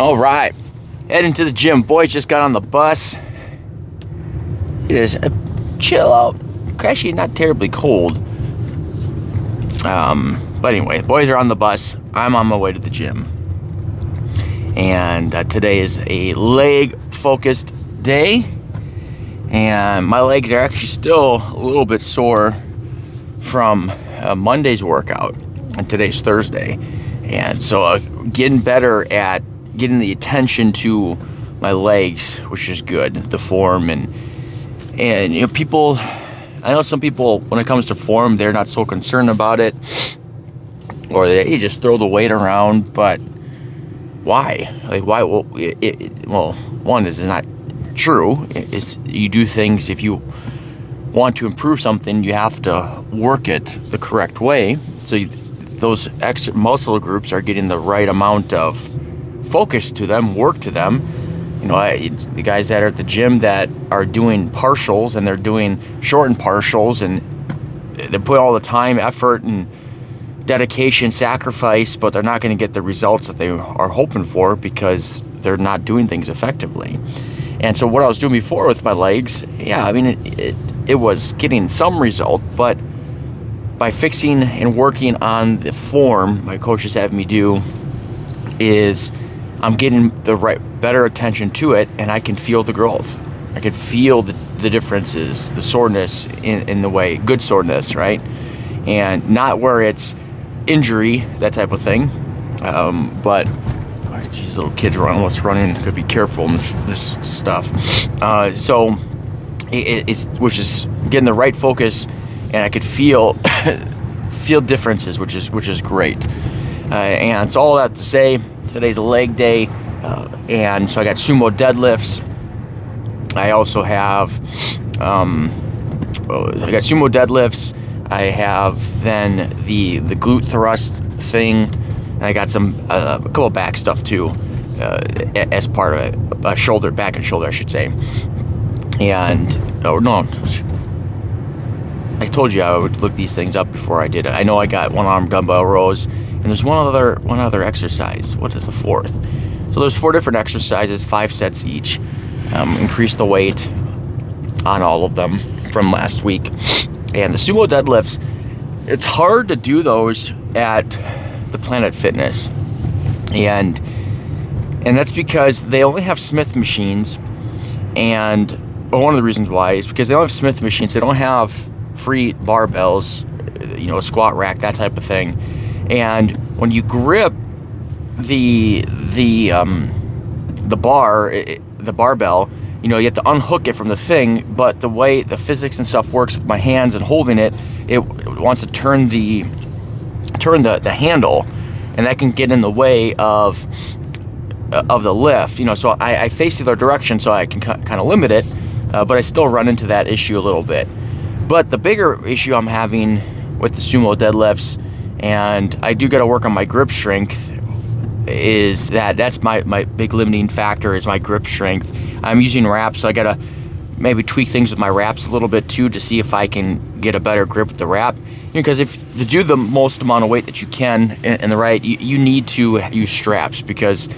All right, heading to the gym. Boys just got on the bus. It is chill out. Actually, not terribly cold. But anyway, boys are on the bus. I'm on my way to the gym. And today is a leg-focused day. And my legs are actually still a little bit sore from Monday's workout. And today's Thursday. And so getting better at getting the attention to my legs, which is good. The form and you know, people, I know some people, when it comes to form, they're not so concerned about it, or they just throw the weight around. But why? Like, why? Well, one is it's not true. It's you do things, if you want to improve something, you have to work it the correct way. So those extra muscle groups are getting the right amount of focus to them, work to them. You know, the guys that are at the gym that are doing partials and they're doing shortened partials and they put all the time, effort, and dedication, sacrifice, but they're not going to get the results that they are hoping for because they're not doing things effectively. And so what I was doing before with my legs, yeah, I mean, it was getting some result, but by fixing and working on the form, my coaches have me do, is I'm getting the better attention to it, and I can feel the growth. I can feel the differences, the soreness in the way, good soreness, right? And not where it's injury, that type of thing. But, geez, little kids running, what's running, could be careful in this stuff. So it's which is getting the right focus, and I could feel differences, which is great. And so all that to say, today's a leg day, and so I got sumo deadlifts. I also have, I got sumo deadlifts. I have then the glute thrust thing, and I got some a couple back stuff too, as part of a shoulder, back and shoulder, I should say. And I told you I would look these things up before I did it. I know I got one arm dumbbell rows. And there's one other exercise. What is the fourth? So there's 4 different exercises, 5 sets each. Increase the weight on all of them from last week. And the sumo deadlifts, it's hard to do those at the Planet Fitness. And that's because they only have Smith machines. And one of the reasons why is because they don't have Smith machines. They don't have free barbells, a squat rack, that type of thing. And when you grip the barbell, you have to unhook it from the thing. But the way the physics and stuff works with my hands and holding it, it wants to turn the handle, and that can get in the way of the lift. So I face the other direction so I can kind of limit it, but I still run into that issue a little bit. But the bigger issue I'm having with the sumo deadlifts, and I do got to work on my grip strength, is that's my big limiting factor, is my grip strength. I'm using wraps, so I got to maybe tweak things with my wraps a little bit too to see if I can get a better grip with the wrap. Because to do the most amount of weight that you can in the right, you need to use straps, because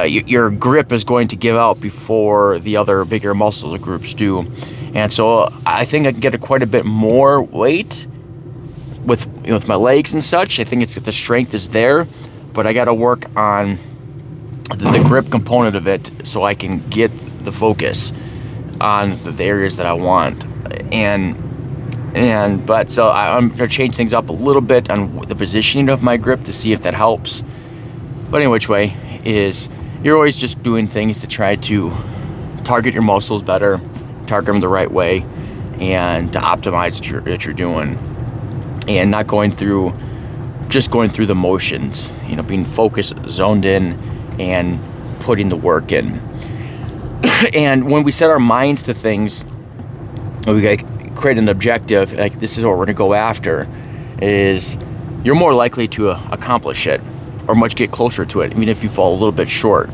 your grip is going to give out before the other bigger muscle groups do. And so I think I can get quite a bit more weight with my legs and such. I think the strength is there, but I got to work on the grip component of it so I can get the focus on the areas that I want. So I'm gonna change things up a little bit on the positioning of my grip to see if that helps. But any which way, is you're always just doing things to try to target your muscles better, target them the right way, and to optimize what you're doing. And not going through the motions, being focused, zoned in, and putting the work in. And when we set our minds to things, we got to create an objective, like this is what we're going to go after, is you're more likely to accomplish it or much get closer to it, even if you fall a little bit short.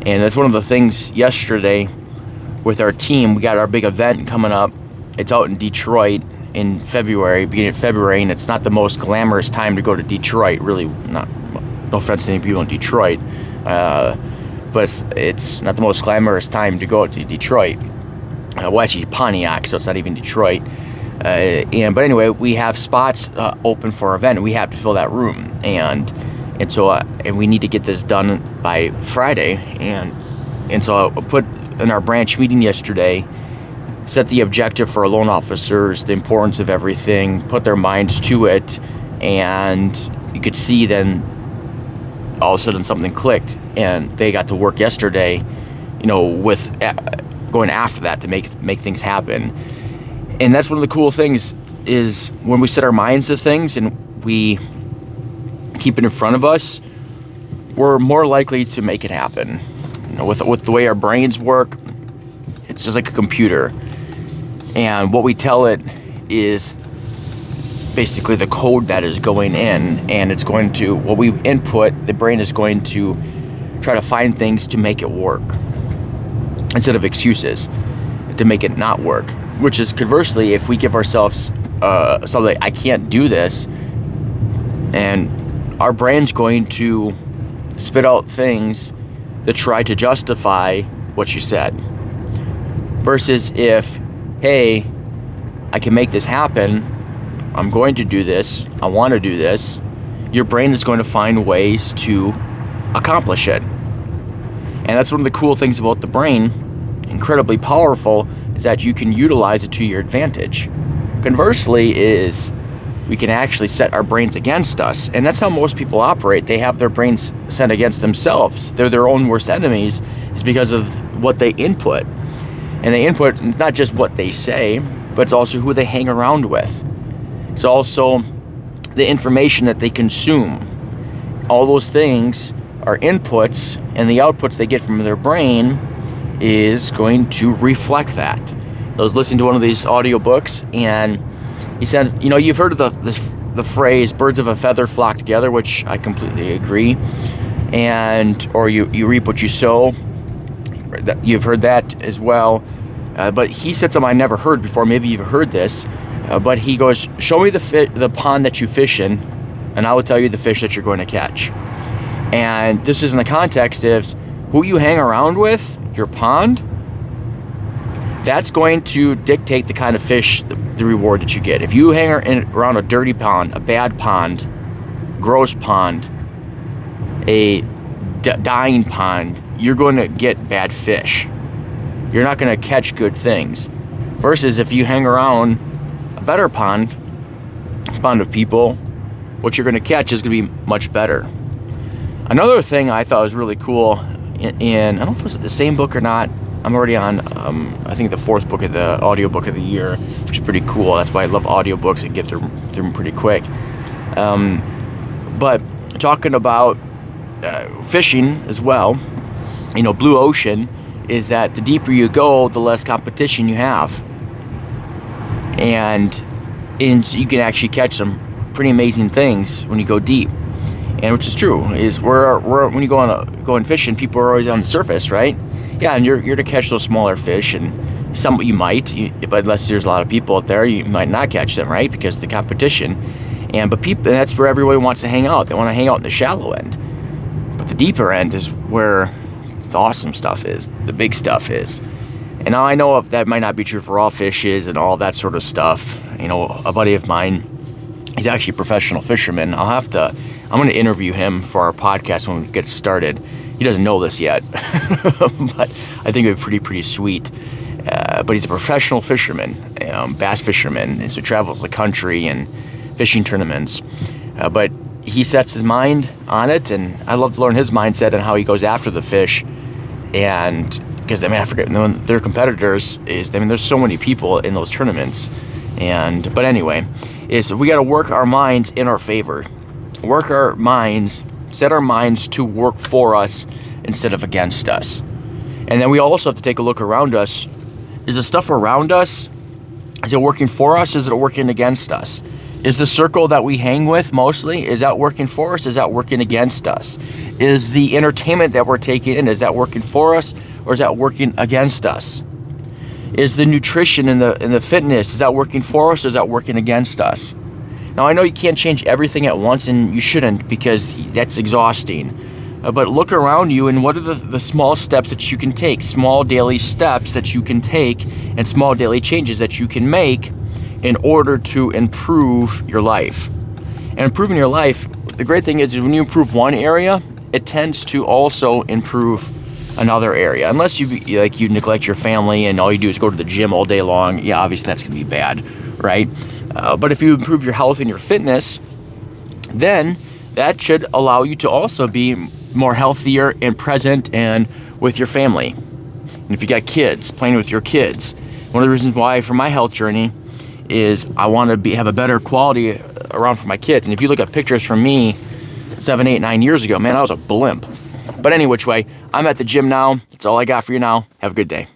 And that's one of the things yesterday with our team. We got our big event coming up. It's out in Detroit in February, beginning of February, and it's not the most glamorous time to go to Detroit, really. No offense to any people in Detroit, but it's not the most glamorous time to go to Detroit. Well, actually Pontiac, so it's not even Detroit. But anyway, we have spots open for our event. We have to fill that room, and so we need to get this done by Friday. And so I put in our branch meeting yesterday, set the objective for our loan officers, the importance of everything, put their minds to it, and you could see then all of a sudden something clicked, and they got to work yesterday, with going after that to make things happen. And that's one of the cool things is when we set our minds to things and we keep it in front of us, we're more likely to make it happen. With the way our brains work, it's just like a computer. And what we tell it is basically the code that is going in, and it's going to, what we input, the brain is going to try to find things to make it work instead of excuses to make it not work. Which is conversely, if we give ourselves something like, I can't do this, and our brain's going to spit out things that try to justify what you said. Versus if, hey, I can make this happen, I'm going to do this, I want to do this, your brain is going to find ways to accomplish it. And that's one of the cool things about the brain, incredibly powerful, is that you can utilize it to your advantage. Conversely is we can actually set our brains against us. And that's how most people operate. They have their brains set against themselves. They're their own worst enemies. It's because of what they input. And they input, it's not just what they say, but it's also who they hang around with. It's also the information that they consume. All those things are inputs, and the outputs they get from their brain is going to reflect that. I was listening to one of these audiobooks, and he said, you've heard of the phrase "birds of a feather flock together," which I completely agree. Or you reap what you sow. You've heard that as well. But he said something I never heard before. Maybe you've heard this. But he goes, show me the pond that you fish in, and I will tell you the fish that you're going to catch. And this is in the context of who you hang around with, your pond, that's going to dictate the kind of fish, the reward that you get. If you hang around a dirty pond, a bad pond, gross pond, a dying pond, you're going to get bad fish. You're not going to catch good things. Versus if you hang around a better pond of people, what you're going to catch is going to be much better. Another thing I thought was really cool, I don't know if it was the same book or not. I'm already on, I think the fourth book of the audiobook of the year, which is pretty cool. That's why I love audiobooks and get through them pretty quick. But talking about fishing as well, blue ocean is that the deeper you go, the less competition you have. And so you can actually catch some pretty amazing things when you go deep. And which is true, is we're when you go in fishing, people are always on the surface, right? Yeah, and you're to catch those smaller fish, and some you might, but unless there's a lot of people out there, you might not catch them, right? Because of the competition. But that's where everybody wants to hang out. They want to hang out in the shallow end. But the deeper end is where the awesome stuff is, the big stuff is. And now I know that might not be true for all fishes and all that sort of stuff. A buddy of mine, he's actually a professional fisherman. I'm going to interview him for our podcast when we get started. He doesn't know this yet, but I think it would be pretty sweet. But he's a professional fisherman, bass fisherman, and so he travels the country and fishing tournaments. But he sets his mind on it, and I love to learn his mindset and how he goes after the fish. And because I forget, their competitors there's so many people in those tournaments. But anyway, we got to work our minds in our favor. Work our minds, set our minds to work for us instead of against us. And then we also have to take a look around us. Is the stuff around us, is it working for us? Is it working against us? Is the circle that we hang with mostly, is that working for us? Is that working against us? Is the entertainment that we're taking in, is that working for us or is that working against us? Is the nutrition and the fitness, is that working for us or is that working against us? Now, I know you can't change everything at once, and you shouldn't, because that's exhausting. but look around you and what are the small steps that you can take, small daily steps that you can take, and small daily changes that you can make in order to improve your life. And improving your life, the great thing is when you improve one area, it tends to also improve another area. Unless you neglect your family and all you do is go to the gym all day long, yeah, obviously that's gonna be bad, right? But if you improve your health and your fitness, then that should allow you to also be more healthier and present and with your family. And if you got kids, playing with your kids. One of the reasons why for my health journey is I want to have a better quality around for my kids. And if you look at pictures from me 7, 8, 9 years ago, man, I was a blimp. But any which way, I'm at the gym now. That's all I got for you now. Have a good day.